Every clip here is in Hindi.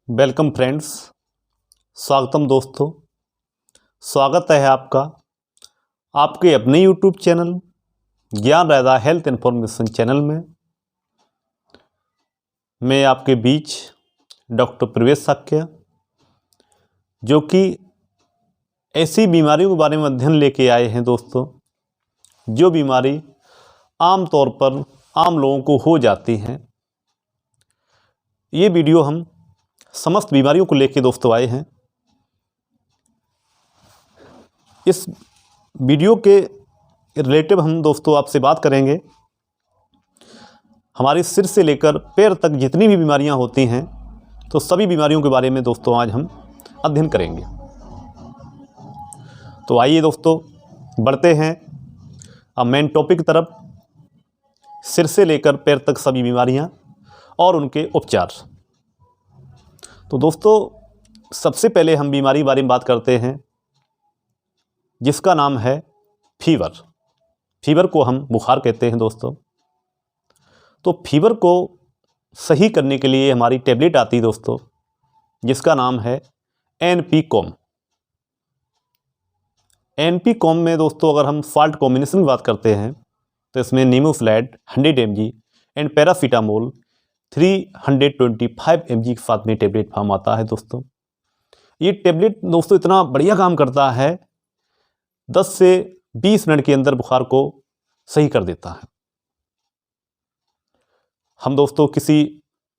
वेलकम फ्रेंड्स, स्वागतम दोस्तों। स्वागत है आपका आपके अपने यूट्यूब चैनल ज्ञान रायदा हेल्थ इन्फॉर्मेशन चैनल में। मैं आपके बीच डॉक्टर प्रवेश साक्य, जो कि ऐसी बीमारियों के बारे में अध्ययन लेके आए हैं दोस्तों, जो बीमारी आम तौर पर आम लोगों को हो जाती हैं। ये वीडियो हम समस्त बीमारियों को लेके दोस्तों आए हैं। इस वीडियो के रिलेटिव हम दोस्तों आपसे बात करेंगे हमारे सिर से लेकर पैर तक जितनी भी बीमारियां होती हैं, तो सभी बीमारियों के बारे में दोस्तों आज हम अध्ययन करेंगे। तो आइए दोस्तों बढ़ते हैं अब मेन टॉपिक की तरफ। सिर से लेकर पैर तक सभी बीमारियां और उनके उपचार। तो दोस्तों सबसे पहले हम बीमारी के बारे में बात करते हैं, जिसका नाम है फीवर। फीवर को हम बुखार कहते हैं दोस्तों। तो फीवर को सही करने के लिए हमारी टेबलेट आती है दोस्तों, जिसका नाम है NP-COM। NP-COM में दोस्तों अगर हम साल्ट कॉम्बिनेशन की बात करते हैं, तो इसमें नीमोफ्लेड 100 mg एंड पैरासीटामोल 325 mg के साथ में टेबलेट फॉर्म आता है दोस्तों। ये टेबलेट दोस्तों इतना बढ़िया काम करता है, 10 से 20 मिनट के अंदर बुखार को सही कर देता है। हम दोस्तों किसी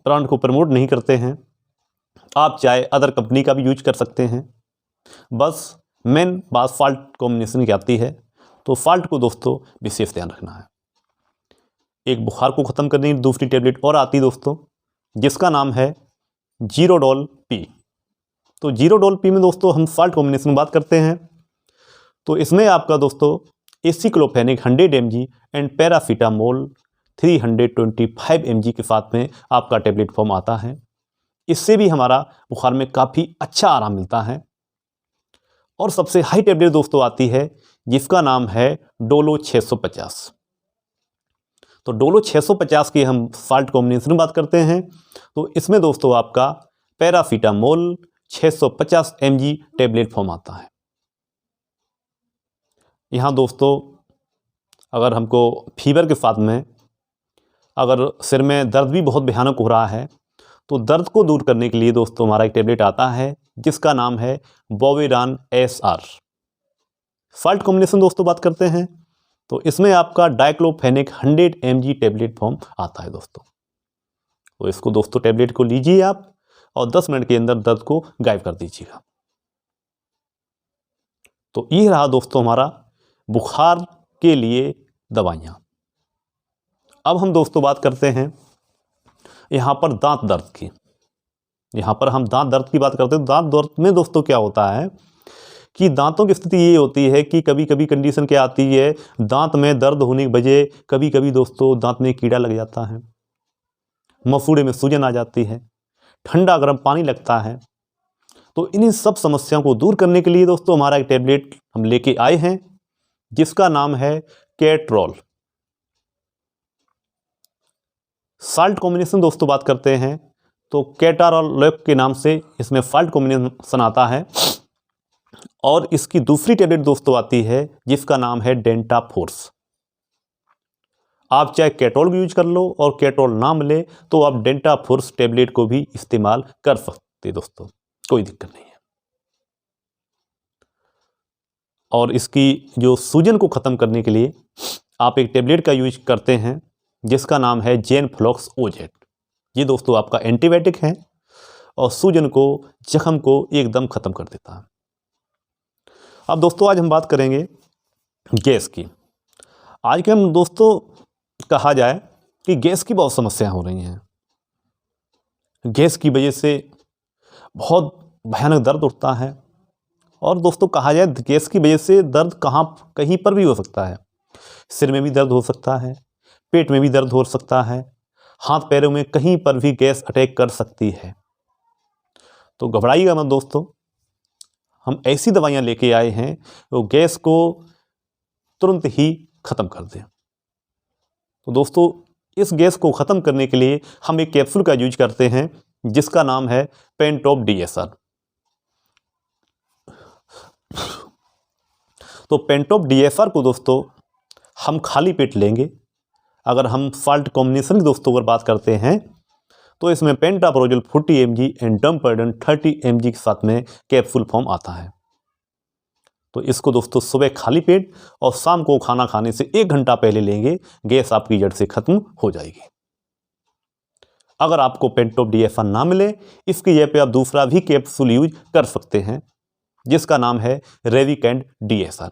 ब्रांड को प्रमोट नहीं करते हैं, आप चाहे अदर कंपनी का भी यूज कर सकते हैं। बस मेन बात साल्ट कॉम्बिनेशन की आती है, तो साल्ट को दोस्तों विशेष ध्यान रखना है। एक बुखार को ख़त्म करने की दूसरी टेबलेट और आती है दोस्तों, जिसका नाम है ZeroDol-P। तो ZeroDol-P में दोस्तों हम साल्ट कॉम्बिनेशन में बात करते हैं, तो इसमें आपका दोस्तों aceclofenac 100 mg and paracetamol 325 mg के साथ में आपका टेबलेट फॉर्म आता है। इससे भी हमारा बुखार में काफ़ी अच्छा आराम मिलता है। और सबसे हाई टेबलेट दोस्तों आती है, जिसका नाम है डोलो 650। तो डोलो 650 की हम साल्ट कॉम्बिनेशन में बात करते हैं, तो इसमें दोस्तों आपका पैरासीटामोल 650 mg टेबलेट फॉर्म आता है। यहाँ दोस्तों अगर हमको फीवर के साथ में अगर सिर में दर्द भी बहुत भयानक हो रहा है, तो दर्द को दूर करने के लिए दोस्तों हमारा एक टेबलेट आता है, जिसका नाम है बोविडान SR। साल्ट कॉम्बिनेशन दोस्तों बात करते हैं, तो इसमें आपका डाइक्लोफेनिक 100 mg टेबलेट फॉर्म आता है दोस्तों। तो इसको दोस्तों टेबलेट को लीजिए आप और 10 मिनट के अंदर दर्द को गायब कर दीजिएगा। तो ये रहा दोस्तों हमारा बुखार के लिए दवाइयाँ। अब हम दोस्तों बात करते हैं यहाँ पर दांत दर्द की। यहाँ पर हम दांत दर्द की बात करते हैं। दांत दर्द में दोस्तों क्या होता है कि दांतों की स्थिति ये होती है कि कभी कभी कंडीशन क्या आती है, दांत में दर्द होने की वजह कभी कभी दोस्तों दांत में कीड़ा लग जाता है, मसूड़े में सूजन आ जाती है, ठंडा गर्म पानी लगता है। तो इन्हीं सब समस्याओं को दूर करने के लिए दोस्तों हमारा एक टेबलेट हम लेके आए हैं, जिसका नाम है कैटरॉल। साल्ट कॉम्बिनेशन दोस्तों बात करते हैं, तो कैटारॉल के नाम से इसमें साल्ट कॉम्बिनेशन आता है। और इसकी दूसरी टेबलेट दोस्तों आती है, जिसका नाम है डेंटाफोर्स। आप चाहे कैटरॉल यूज कर लो और कैटरॉल ना मिले तो आप डेंटाफोर्स टेबलेट को भी इस्तेमाल कर सकते दोस्तों, कोई दिक्कत नहीं है। और इसकी जो सूजन को ख़त्म करने के लिए आप एक टेबलेट का यूज करते हैं, जिसका नाम है जेनफ्लॉक्स OZ। ये दोस्तों आपका एंटीबायोटिक है और सूजन को, जख्म को एकदम ख़त्म कर देता है। अब दोस्तों आज हम बात करेंगे गैस की। आज के हम दोस्तों कहा जाए कि गैस की बहुत समस्याएं हो रही हैं। गैस की वजह से बहुत भयानक दर्द उठता है। और दोस्तों कहा जाए गैस की वजह से दर्द कहीं पर भी हो सकता है। सिर में भी दर्द हो सकता है, पेट में भी दर्द हो सकता है, हाथ पैरों में कहीं पर भी गैस अटैक कर सकती है। तो घबराइएगा मत दोस्तों, हम ऐसी दवाइयाँ लेके आए हैं जो गैस को तुरंत ही ख़त्म कर दें। तो दोस्तों इस गैस को ख़त्म करने के लिए हम एक कैप्सूल का यूज करते हैं, जिसका नाम है पेंटॉप DSR। तो पेंटॉप DSR को दोस्तों हम खाली पेट लेंगे। अगर हम साल्ट कॉम्बिनेशन की दोस्तों अगर बात करते हैं तो इसमें पेंटाप्रोजोल 40 mg एंड डम्पेरडन 30 mg के साथ में कैप्सूल फॉर्म आता है। तो इसको दोस्तों सुबह खाली पेट और शाम को खाना खाने से 1 घंटा पहले लेंगे, गैस आपकी जड़ से खत्म हो जाएगी। अगर आपको पेंटॉप DSR ना मिले, इसकी जगह पे आप दूसरा भी कैप्सूल यूज कर सकते हैं, जिसका नाम है रेविकेंड DSR।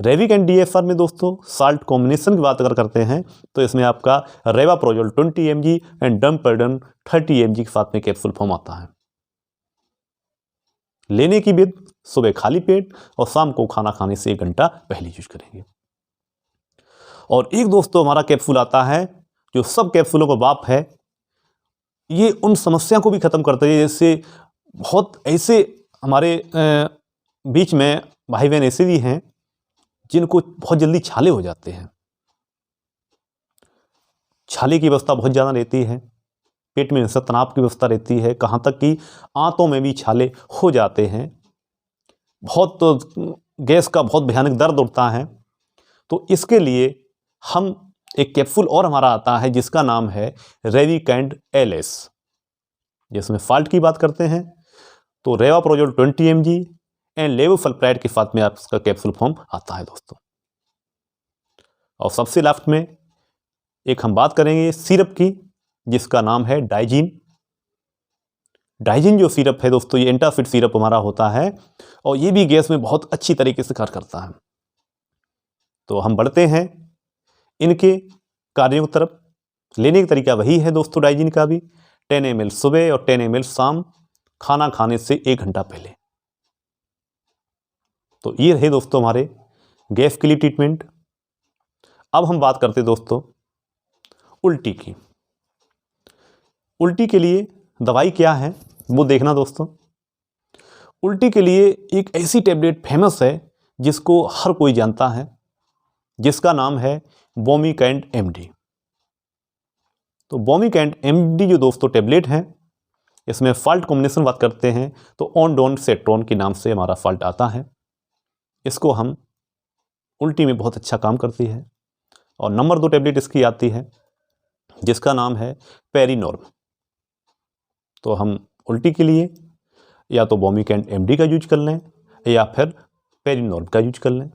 रेविकेंड DSR में दोस्तों साल्ट कॉम्बिनेशन की बात अगर करते हैं तो इसमें आपका रेवाप्रोजोल 20 mg एंड डम्पेरडन 30 mg के साथ में कैप्सूल फॉर्म आता है। लेने की विधि सुबह खाली पेट और शाम को खाना खाने से 1 घंटा पहले यूज करेंगे। और एक दोस्तों हमारा कैप्सूल आता है जो सब कैप्सूलों का बाप है। ये उन समस्या को भी खत्म करता है, जैसे बहुत ऐसे हमारे बीच में भाई बहन ऐसे भी हैं जिनको बहुत जल्दी छाले हो जाते हैं। छाले की अवस्था बहुत ज़्यादा रहती है, पेट में तनाव की अवस्था रहती है, कहाँ तक कि आंतों में भी छाले हो जाते हैं, बहुत गैस का बहुत भयानक दर्द उठता है। तो इसके लिए हम एक कैप्सूल और हमारा आता है जिसका नाम है रेविकेंड LS। जिसमें फाल्ट की बात करते हैं तो रेवाप्रोजोल 20 mg एंड लेवोसल्प्राइड के साथ में आपका कैप्सूल फॉर्म आता है दोस्तों। और सबसे लास्ट में एक हम बात करेंगे सिरप की, जिसका नाम है डाइजीन। डाइजीन जो सिरप है दोस्तों, ये एंटासिड सिरप हमारा होता है और ये भी गैस में बहुत अच्छी तरीके से कार्य करता है। तो हम बढ़ते हैं इनके कार्यों की तरफ। लेने का तरीका वही है दोस्तों डाइजीन का भी, 10 ml सुबह और 10 ml शाम, खाना खाने से 1 घंटा पहले। तो ये रहे दोस्तों हमारे गैस के लिए ट्रीटमेंट। अब हम बात करते हैं दोस्तों उल्टी की। उल्टी के लिए दवाई क्या है वो देखना दोस्तों। उल्टी के लिए एक ऐसी टैबलेट फेमस है जिसको हर कोई जानता है, जिसका नाम है वोमिकेंड MD। तो वोमिकेंड MD जो दोस्तों टैबलेट है, इसमें फाल्ट कॉम्बिनेशन बात करते हैं तो ऑनडोन सेट्रोन के नाम से हमारा फाल्ट आता है। इसको हम उल्टी में बहुत अच्छा काम करती है। और नंबर 2 टैबलेट इसकी आती है जिसका नाम है पेरिनॉर्म। तो हम उल्टी के लिए या तो वोमिकेंड MD का यूज कर लें या फिर पेरिनॉर्म का यूज कर लें।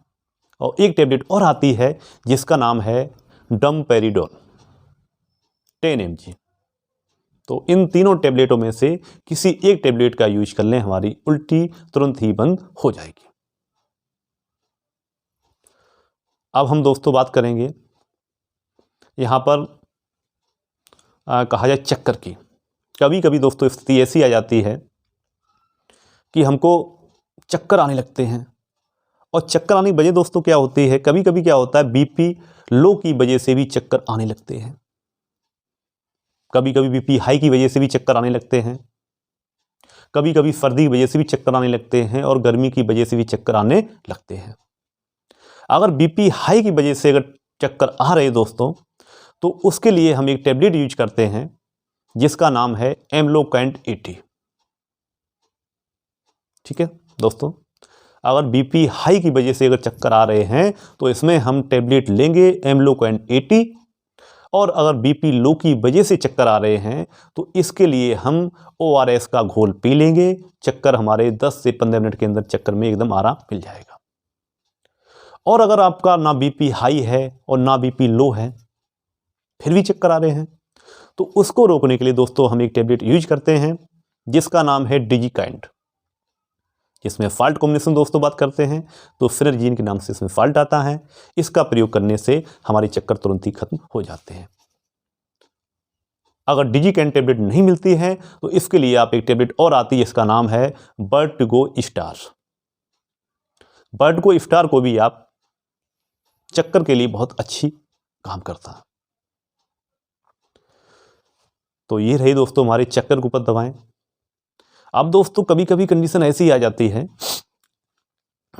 और एक टैबलेट और आती है जिसका नाम है डम्पेरिडोन 10 mg। तो इन तीनों टैबलेटों में से किसी एक टैबलेट का यूज कर लें, हमारी उल्टी तुरंत ही बंद हो जाएगी। अब हम दोस्तों बात करेंगे यहाँ पर कहा जाए चक्कर की। कभी कभी दोस्तों स्थिति ऐसी आ जाती है कि हमको चक्कर आने लगते हैं। और चक्कर आने की वजह दोस्तों क्या होती है, कभी कभी क्या होता है BP लो की वजह से भी चक्कर आने लगते हैं। कभी कभी BP हाई की वजह से भी चक्कर आने लगते हैं। कभी कभी सर्दी की वजह से भी चक्कर आने लगते हैं और गर्मी की वजह से भी चक्कर आने लगते हैं। अगर BP हाई की वजह से अगर चक्कर आ रहे दोस्तों तो उसके लिए हम एक टैबलेट यूज करते हैं जिसका नाम है एम्लोकेंड 80। ठीक है दोस्तों, अगर BP हाई की वजह से अगर चक्कर आ रहे हैं तो इसमें हम टैबलेट लेंगे एम्लोकेंड 80। और अगर BP लो की वजह से चक्कर आ रहे हैं तो इसके लिए हम ORS का घोल पी लेंगे। चक्कर हमारे 10 से 15 मिनट के अंदर चक्कर में एकदम आराम मिल जाएगा। और अगर आपका ना BP हाई है और ना BP लो है, फिर भी चक्कर आ रहे हैं, तो उसको रोकने के लिए दोस्तों हम एक टैबलेट यूज करते हैं जिसका नाम है डिजिकाइंड। इसमें फाल्ट कॉम्बिनेशन दोस्तों बात करते हैं तो सिनर्जीन के नाम से इसमें फाल्ट आता है। इसका प्रयोग करने से हमारी चक्कर तुरंत ही खत्म हो जाते हैं। अगर डिजिकाइंड टैबलेट नहीं मिलती है तो इसके लिए आप एक टैबलेट और आती है, इसका नाम है वर्टिगो स्टार। वर्टिगो स्टार को भी आप चक्कर के लिए बहुत अच्छी काम करता है। तो ये रही दोस्तों हमारे चक्कर के ऊपर दवाएं। अब दोस्तों कभी कभी कंडीशन ऐसी आ जाती है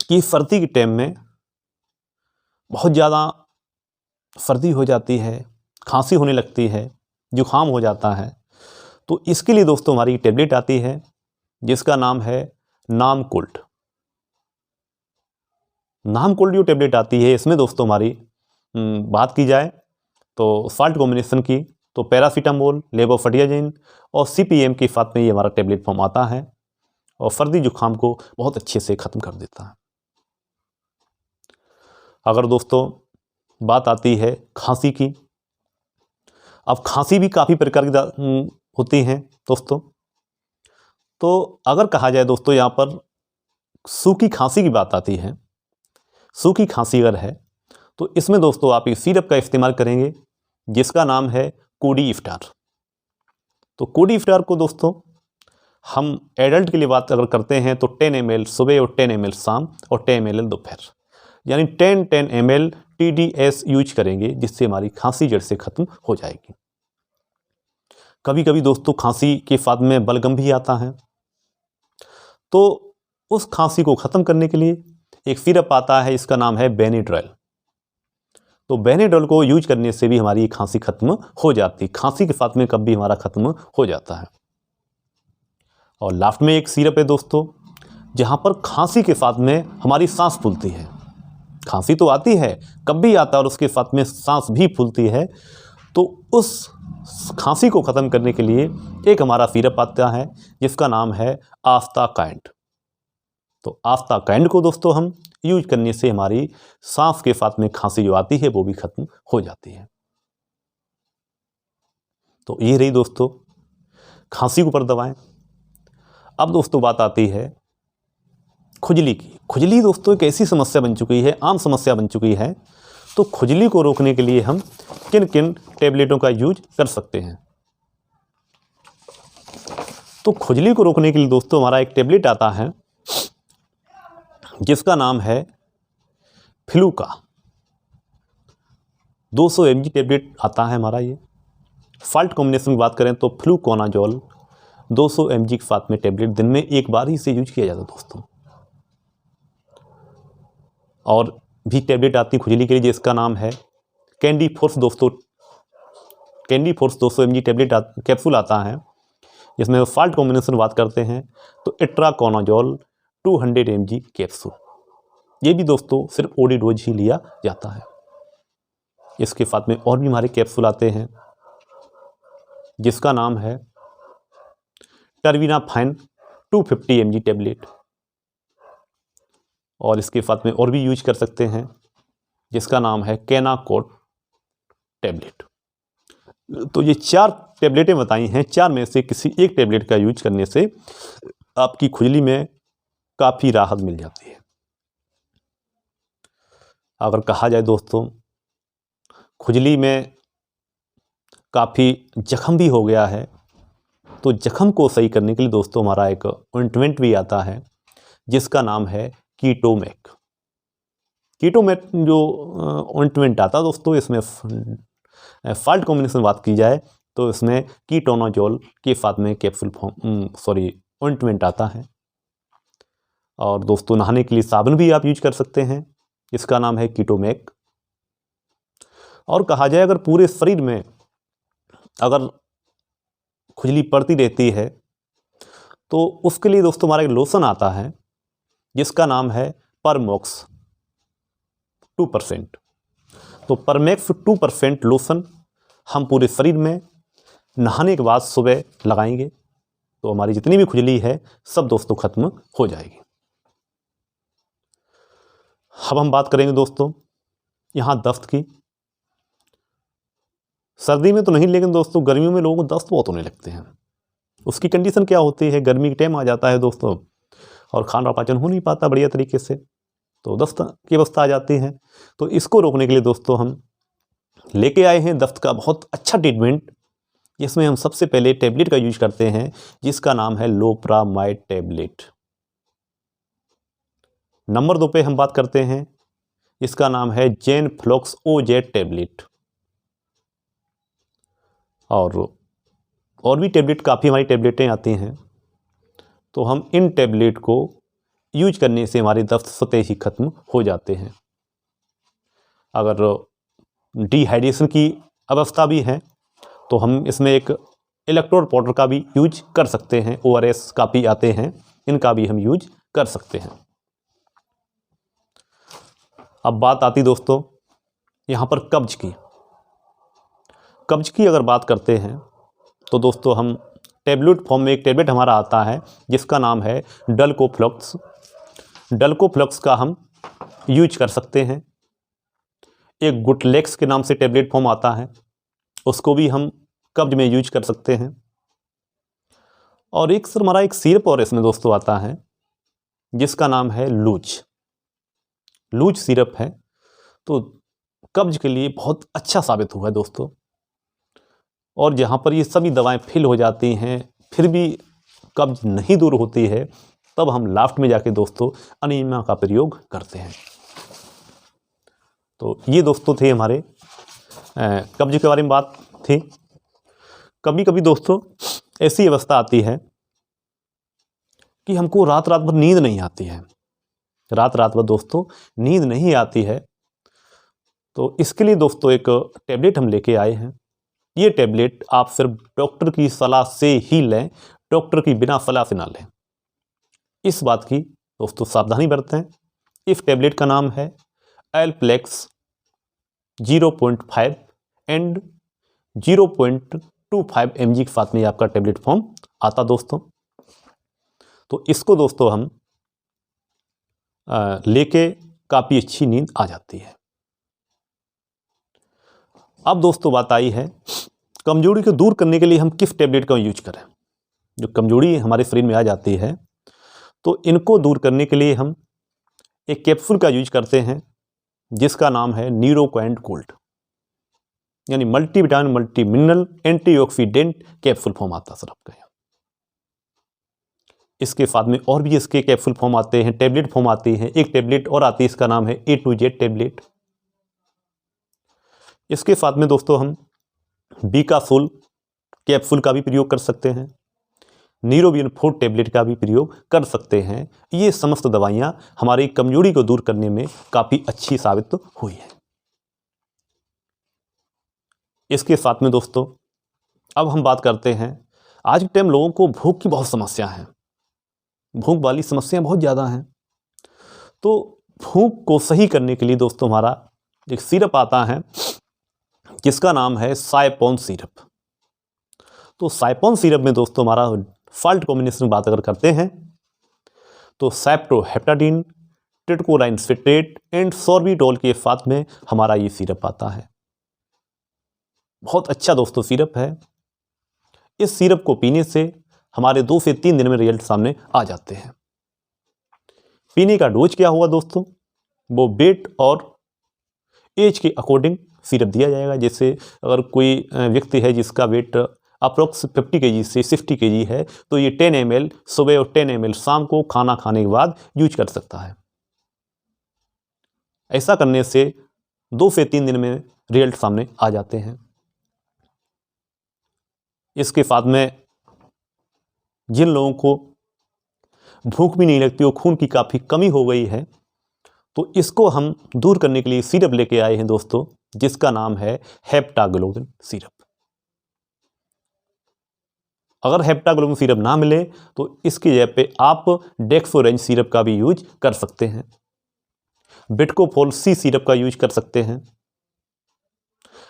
कि सर्दी के टाइम में बहुत ज़्यादा सर्दी हो जाती है, खांसी होने लगती है, जुकाम हो जाता है। तो इसके लिए दोस्तों हमारी टेबलेट आती है जिसका नाम है नामकोल्ड। नामकोल्ड जो टेबलेट आती है इसमें दोस्तों हमारी बात की जाए तो साल्ट कॉम्बिनेशन की, तो पैरासीटामोल, लेवोफिडाजिन और CPM के साथ में ये हमारा टेबलेट फॉर्म आता है और सर्दी जुकाम को बहुत अच्छे से ख़त्म कर देता है। अगर दोस्तों बात आती है खांसी की, अब खांसी भी काफ़ी प्रकार की होती हैं दोस्तों। तो अगर कहा जाए दोस्तों यहाँ पर सूखी खांसी की बात आती है, सूखी खांसी अगर है तो इसमें दोस्तों आप इस सिरप का इस्तेमाल करेंगे जिसका नाम है कोडिफ्टार। तो कोडिफ्टार को दोस्तों हम एडल्ट के लिए बात अगर करते हैं तो 10 ml सुबह और 10 ml शाम और 10 ml दोपहर, यानी 10 ml TDS यूज करेंगे जिससे हमारी खांसी जड़ से ख़त्म हो जाएगी। कभी कभी दोस्तों खांसी के साथ में बलगम भी आता है, तो उस खांसी को ख़त्म करने के लिए एक सिरप आता है, इसका नाम है बेनिड्रल। तो बेनिड्रल को यूज करने से भी हमारी खांसी ख़त्म हो जाती है, खांसी के साथ में कब भी हमारा ख़त्म हो जाता है। और लास्ट में एक सिरप है दोस्तों जहाँ पर खांसी के साथ में हमारी सांस फूलती है। खांसी तो आती है, कब भी आता है, और उसके साथ में सांस भी फूलती है। तो उस खांसी को ख़त्म करने के लिए एक हमारा सिरप आता है जिसका नाम है आस्ताकाइंड। तो आस्ताकाइंड को दोस्तों हम यूज करने से हमारी सांस के साथ में खांसी जो आती है वो भी ख़त्म हो जाती है। तो ये रही दोस्तों खांसी के ऊपर दवाएं। अब दोस्तों बात आती है खुजली की। खुजली दोस्तों एक ऐसी समस्या बन चुकी है, आम समस्या बन चुकी है। तो खुजली को रोकने के लिए हम किन किन टेबलेटों का यूज कर सकते हैं? तो खुजली को रोकने के लिए दोस्तों हमारा एक टेबलेट आता है जिसका नाम है फ्लूका। 200 mg टेबलेट आता है हमारा ये। साल्ट कॉम्बिनेशन की बात करें तो फ्लूकोनाजोल 200 mg के साथ में टेबलेट दिन में एक बार ही इसे यूज किया जाता है दोस्तों। और भी टेबलेट आती है खुजली के लिए जिसका नाम है कैंडी फोर्स दोस्तों। Candy force 200 mg tablet capsule आता है जिसमें साल्ट कॉम्बिनेशन बात करते हैं तो इट्राकोनाजोल 200 mg कैप्सूल। ये भी दोस्तों सिर्फ ओडी डोज ही लिया जाता है। इसके साथ में और भी हमारे कैप्सूल आते हैं जिसका नाम है टर्विनाफाइन 250 mg टेबलेट, और इसके साथ में और भी यूज कर सकते हैं जिसका नाम है केनाकोट टेबलेट। तो ये 4 टेबलेटें बताई हैं, 4 में से किसी एक टेबलेट का यूज करने से आपकी खुजली में काफ़ी राहत मिल जाती है। अगर कहा जाए दोस्तों खुजली में काफ़ी जख्म भी हो गया है तो जख्म को सही करने के लिए दोस्तों हमारा एक ऑइंटमेंट भी आता है जिसका नाम है कीटोमैक। कीटोमैक जो ऑइंटमेंट आता है दोस्तों इसमें साल्ट कॉम्बिनेशन बात की जाए तो इसमें कीटोनाजोल के साथ में कैप्सूल ऑइंटमेंट आता है। और दोस्तों नहाने के लिए साबुन भी आप यूज कर सकते हैं, इसका नाम है कीटोमैक। और कहा जाए अगर पूरे शरीर में अगर खुजली पड़ती रहती है तो उसके लिए दोस्तों हमारा एक लोशन आता है जिसका नाम है परमोक्स 2%। तो परमैक्स 2% लोशन हम पूरे शरीर में नहाने के बाद सुबह लगाएंगे तो हमारी जितनी भी खुजली है सब दोस्तों ख़त्म हो जाएगी। अब हम बात करेंगे दोस्तों यहाँ दस्त की। सर्दी में तो नहीं, लेकिन दोस्तों गर्मियों में लोगों को दस्त बहुत होने लगते हैं। उसकी कंडीशन क्या होती है, गर्मी के टाइम आ जाता है दोस्तों और खाना पाचन हो नहीं पाता बढ़िया तरीके से, तो दस्त की अवस्था आ जाती है। तो इसको रोकने के लिए दोस्तों हम लेके आए हैं दस्त का बहुत अच्छा ट्रीटमेंट, जिसमें हम सबसे पहले टेबलेट का यूज करते हैं जिसका नाम है लोप्रामाइड टेबलेट। नंबर 2 पे हम बात करते हैं, इसका नाम है जेनफ्लॉक्स OZ टेबलेट। और भी टेबलेट काफ़ी हमारी टेबलेटें आती हैं, तो हम इन टेबलेट को यूज करने से हमारे दस्त स्वतः ही ख़त्म हो जाते हैं। अगर डिहाइड्रेशन की अवस्था भी है तो हम इसमें एक इलेक्ट्रोल पाउडर का भी यूज कर सकते हैं, ORS काफ़ी आते हैं, इनका भी हम यूज कर सकते हैं। अब बात आती दोस्तों यहाँ पर कब्ज की। कब्ज की अगर बात करते हैं तो दोस्तों हम टेबलेट फॉर्म में एक टेबलेट हमारा आता है जिसका नाम है डल्कोफ्लॉक्स। डल्कोफ्लॉक्स का हम यूज कर सकते हैं। एक गुटलेक्स के नाम से टेबलेट फॉर्म आता है, उसको भी हम कब्ज में यूज कर सकते हैं। और एक सर हमारा एक सिरप और इसमें दोस्तों आता है जिसका नाम है लूज सिरप है, तो कब्ज के लिए बहुत अच्छा साबित हुआ है दोस्तों। और जहाँ पर ये सभी दवाएं फिल हो जाती हैं फिर भी कब्ज नहीं दूर होती है, तब हम लास्ट में जाके दोस्तों अनीमिया का प्रयोग करते हैं। तो ये दोस्तों थे हमारे कब्ज के बारे में बात थी। कभी कभी दोस्तों ऐसी अवस्था आती है कि हमको रात भर नींद नहीं आती है, रात भर दोस्तों नींद नहीं आती है। तो इसके लिए दोस्तों एक टैबलेट हम लेके आए हैं। ये टैबलेट आप सिर्फ डॉक्टर की सलाह से ही लें, डॉक्टर की बिना सलाह से ना लें, इस बात की दोस्तों सावधानी बरतें। इस टैबलेट का नाम है एल्प्लेक्स 0.5 एंड 0.25 mg के साथ में आपका टैबलेट फॉर्म आता दोस्तों। तो इसको दोस्तों हम लेके काफ़ी अच्छी नींद आ जाती है। अब दोस्तों बात आई है कमजोरी को दूर करने के लिए हम किस टैबलेट का यूज करें। जो कमजोरी हमारे शरीर में आ जाती है तो इनको दूर करने के लिए हम एक कैप्सूल का यूज करते हैं जिसका नाम है न्यूरोक्वाइंट गोल्ड, यानी multivitamin multi mineral antioxidant capsule form आता है सर आपका। इसके साथ में और भी इसके कैप्सूल फॉर्म आते हैं, टैबलेट फॉर्म आती हैं। एक टैबलेट और आती है, इसका नाम है A to Z टैबलेट। इसके साथ में दोस्तों हम बीकासोल कैप्सूल का भी प्रयोग कर सकते हैं, न्यूरोबियन 4 टैबलेट का भी प्रयोग कर सकते हैं। ये समस्त दवाइयाँ हमारी कमजोरी को दूर करने में काफ़ी अच्छी साबित हुई है। इसके साथ में दोस्तों अब हम बात करते हैं, आज के टाइम लोगों को भूख की बहुत समस्या है, भूख वाली समस्याएं बहुत ज़्यादा हैं। तो भूख को सही करने के लिए दोस्तों हमारा एक सिरप आता है जिसका नाम है साइपॉन सिरप। तो साइपॉन सिरप में दोस्तों हमारा फॉल्ट कॉम्बिनेशन की बात अगर करते हैं तो सैप्रोहेप्टाडीन, ट्रिटिकोलाइन सिट्रेट एंड सॉर्बिटॉल के साथ में हमारा ये सिरप आता है। बहुत अच्छा दोस्तों सिरप है। इस सिरप को पीने से हमारे 2 से 3 दिन में रिजल्ट सामने आ जाते हैं। पीने का डोज क्या होगा दोस्तों, वो वेट और एज के अकॉर्डिंग सिरप दिया जाएगा। जैसे अगर कोई व्यक्ति है जिसका वेट अप्रोक्स 50 kg से 60 kg है तो ये 10 ml सुबह और 10 ml शाम को खाना खाने के बाद यूज कर सकता है। ऐसा करने से 2 से 3 दिन में रिजल्ट सामने आ जाते हैं। इसके साथ में जिन लोगों को भूख भी नहीं लगती हो, खून की काफ़ी कमी हो गई है, तो इसको हम दूर करने के लिए सिरप लेके आए हैं दोस्तों जिसका नाम है हेप्टाग्लोबिन सिरप। अगर हेप्टाग्लोबिन सिरप ना मिले तो इसकी जगह पे आप डेक्सोरेंज सिरप का भी यूज कर सकते हैं, बिटकोफोल C सिरप का यूज कर सकते हैं,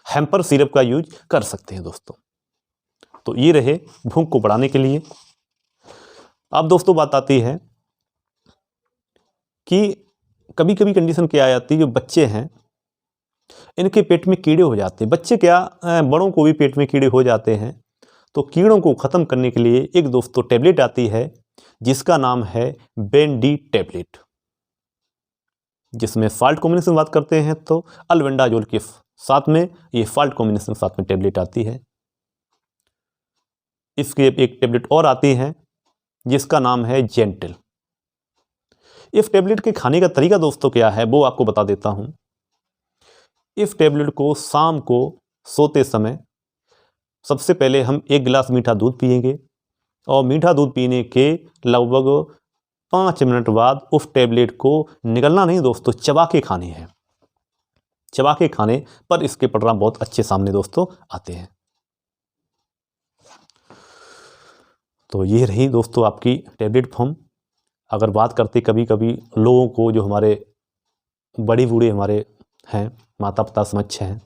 हेम्पर सिरप का यूज कर सकते हैं दोस्तों। तो ये रहे भूख को बढ़ाने के लिए। अब दोस्तों बात आती है कि कभी कभी कंडीशन क्या आ जाती है, जो बच्चे हैं इनके पेट में कीड़े हो जाते हैं। बच्चे क्या, बड़ों को भी पेट में कीड़े हो जाते हैं। तो कीड़ों को ख़त्म करने के लिए एक दोस्तों टैबलेट आती है जिसका नाम है बेंडी टैबलेट, जिसमें फॉल्ट कॉम्बिनेशन बात करते हैं तो अल्बेंडाजोल के साथ में ये फॉल्ट कॉम्बिनेशन साथ में टैबलेट आती है। इसके एक टैबलेट और आती है जिसका नाम है जेंटल। इस टैबलेट के खाने का तरीका दोस्तों क्या है वो आपको बता देता हूं। इस टैबलेट को शाम को सोते समय सबसे पहले हम 1 गिलास मीठा दूध पिएंगे और मीठा दूध पीने के लगभग 5 मिनट बाद उस टैबलेट को निगलना नहीं दोस्तों, चबा के खानी है। चबा के खाने पर इसके परिणाम बहुत अच्छे सामने दोस्तों आते हैं। तो ये रही दोस्तों आपकी टैबलेट फॉर्म। अगर बात करते कभी कभी लोगों को, जो हमारे बड़ी बूढ़े हमारे हैं, माता पिता समक्ष हैं,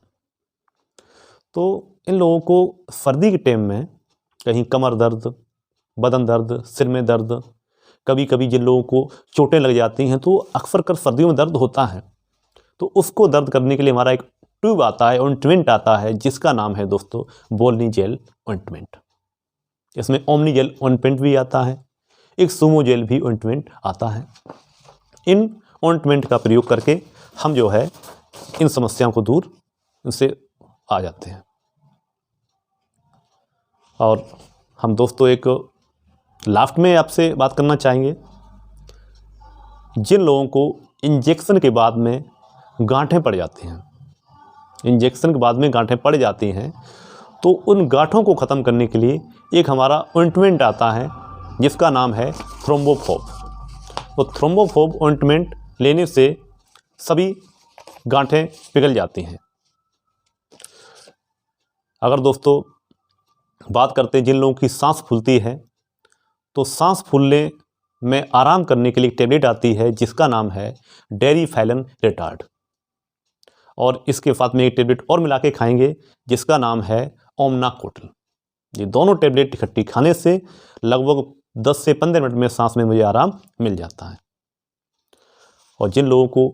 तो इन लोगों को सर्दी के टाइम में कहीं कमर दर्द, बदन दर्द, सिर में दर्द, कभी कभी जिन लोगों को चोटें लग जाती हैं तो अक्सर कर सर्दियों में दर्द होता है, तो उसको दर्द करने के लिए हमारा एक ट्यूब आता है, ऑइंटमेंट आता है, जिसका नाम है दोस्तों बोलनी जेल ऑइंटमेंट। इसमें ओमनी जेल ऑइंटमेंट भी आता है, एक सुमो जेल भी ऑइंटमेंट आता है। इन ऑइंटमेंट का प्रयोग करके हम जो है इन समस्याओं को दूर इनसे आ जाते हैं। और हम दोस्तों एक लास्ट में आपसे बात करना चाहेंगे, जिन लोगों को इंजेक्शन के बाद में गांठें पड़ जाती हैं, इंजेक्शन के बाद में गांठें पड़ जाती हैं, तो उन गांठों को ख़त्म करने के लिए एक हमारा ऑइंटमेंट आता है जिसका नाम है थ्रोम्बोफोब। वो थ्रोम्बोफोब ऑइंटमेंट लेने से सभी गांठें पिघल जाती हैं। अगर दोस्तों बात करते हैं जिन लोगों की सांस फूलती है, तो सांस फूलने में आराम करने के लिए एक टैबलेट आती है जिसका नाम है डेरिफैलन रिटार्ड, और इसके साथ में एक टैबलेट और मिला के खाएंगे जिसका नाम है ओमनाकोटल। ये दोनों टैबलेट इकट्ठी खाने से लगभग 10 से 15 मिनट में सांस में मुझे आराम मिल जाता है। और जिन लोगों को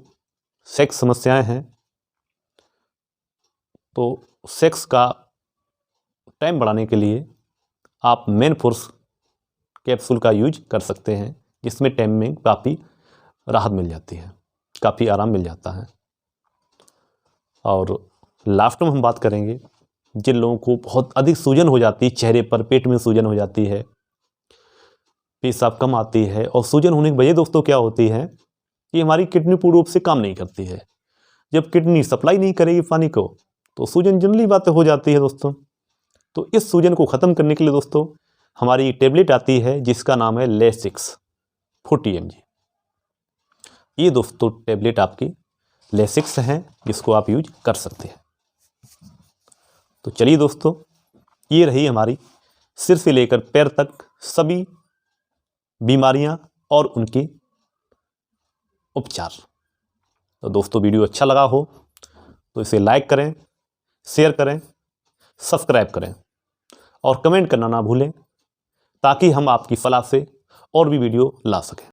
सेक्स समस्याएं हैं, तो सेक्स का टाइम बढ़ाने के लिए आप मेन फोर्स कैप्सूल का यूज कर सकते हैं, जिसमें टाइम में काफ़ी राहत मिल जाती है, काफ़ी आराम मिल जाता है। और लास्ट में हम बात करेंगे जिन लोगों को बहुत अधिक सूजन हो जाती है, चेहरे पर, पेट में सूजन हो जाती है, पेशाब कम आती है, और सूजन होने की वजह दोस्तों क्या होती है कि हमारी किडनी पूर्ण रूप से काम नहीं करती है। जब किडनी सप्लाई नहीं करेगी पानी को, तो सूजन जनरली बातें हो जाती है दोस्तों। तो इस सूजन को ख़त्म करने के लिए दोस्तों हमारी टैबलेट आती है जिसका नाम है लेसिक्स 40 mg। ये दोस्तों टैबलेट आपकी लेसिक्स हैं जिसको आप यूज कर सकते हैं। तो चलिए दोस्तों, ये रही हमारी सिर से लेकर पैर तक सभी बीमारियां और उनकी उपचार। तो दोस्तों वीडियो अच्छा लगा हो तो इसे लाइक करें, शेयर करें, सब्सक्राइब करें और कमेंट करना ना भूलें, ताकि हम आपकी सलाह से और भी वीडियो ला सकें।